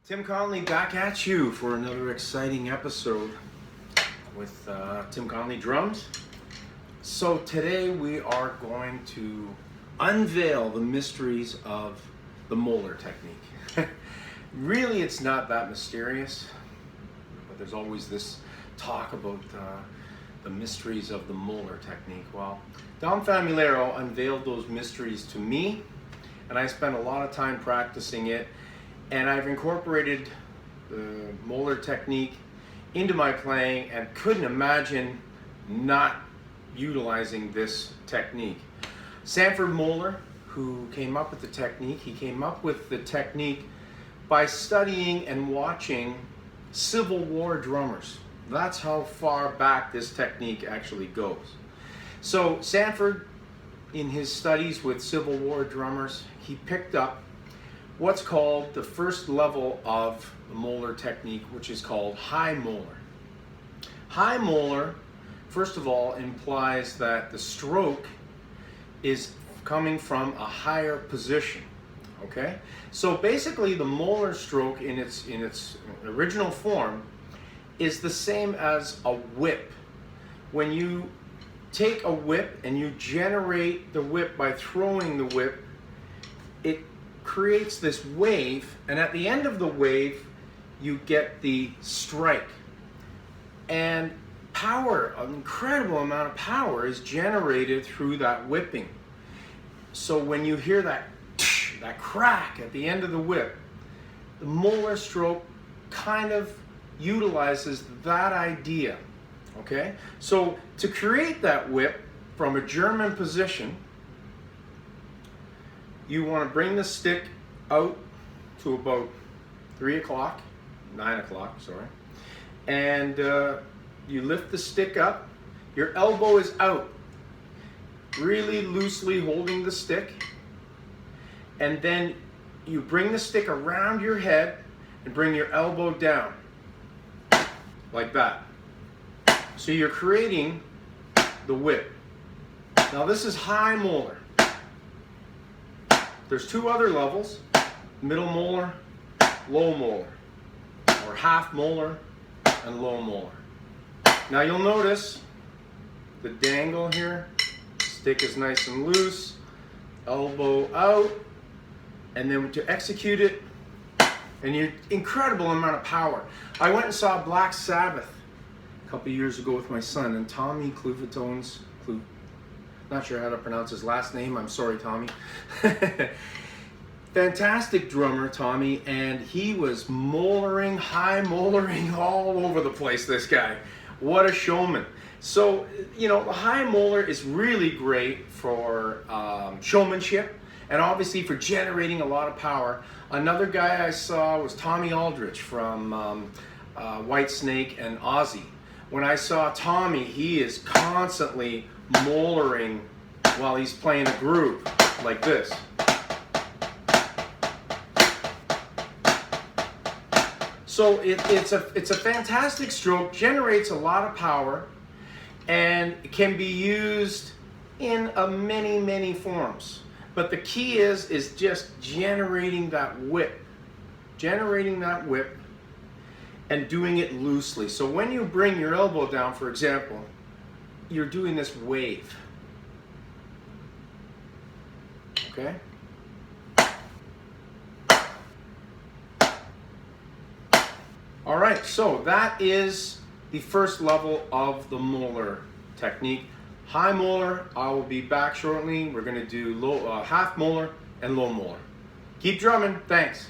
Tim Connolly back at you for another exciting episode with Tim Connolly drums. So today we are going to unveil the mysteries of the Moller technique. Really, it's not that mysterious, but there's always this talk about the mysteries of the Moller technique. Well, Dom Famulero unveiled those mysteries to me, and I spent a lot of time practicing it. And I've incorporated the Moller technique into my playing and couldn't imagine not utilizing this technique. Sanford Moeller, who came up with the technique, he came up with the technique by studying and watching Civil War drummers. That's how far back this technique actually goes. So Sanford, in his studies with Civil War drummers, he picked up what's called the first level of the Moller technique, which is called high Moller. High Moller, first of all, implies that the stroke is coming from a higher position. Okay? So basically the Moller stroke in its original form is the same as a whip. When you take a whip and you generate the whip by throwing the whip, it creates this wave, and at the end of the wave you get the strike, and power, an incredible amount of power is generated through that whipping. So when you hear that crack at the end of the whip, the Moller stroke kind of utilizes that idea. Okay, so to create that whip from a German position, you want to bring the stick out to about 9 o'clock, sorry. And you lift the stick up, your elbow is out, really loosely holding the stick. And then you bring the stick around your head and bring your elbow down, like that. So you're creating the whip. Now this is high Moller. There's two other levels, middle Moller, low Moller, or half Moller and low Moller. Now you'll notice the dangle here, stick is nice and loose, elbow out, and then to execute it, and you incredible amount of power. I went and saw Black Sabbath a couple years ago with my son, and Tommy Cluvatone's, not sure how to pronounce his last name, I'm sorry Tommy. Fantastic drummer, Tommy, and he was mollering, high mollering all over the place, this guy. What a showman. So, you know, the high Moller is really great for showmanship and obviously for generating a lot of power. Another guy I saw was Tommy Aldrich from Whitesnake and Ozzy. When I saw Tommy, he is constantly mollering while he's playing a groove like this. So it's a fantastic stroke, generates a lot of power, and can be used in many forms. But the key is just generating that whip, and doing it loosely. So when you bring your elbow down, for example, you're doing this wave. Okay? All right, so that is the first level of the Moller technique. High Moller, I will be back shortly. We're going to do half Moller and low Moller. Keep drumming. Thanks.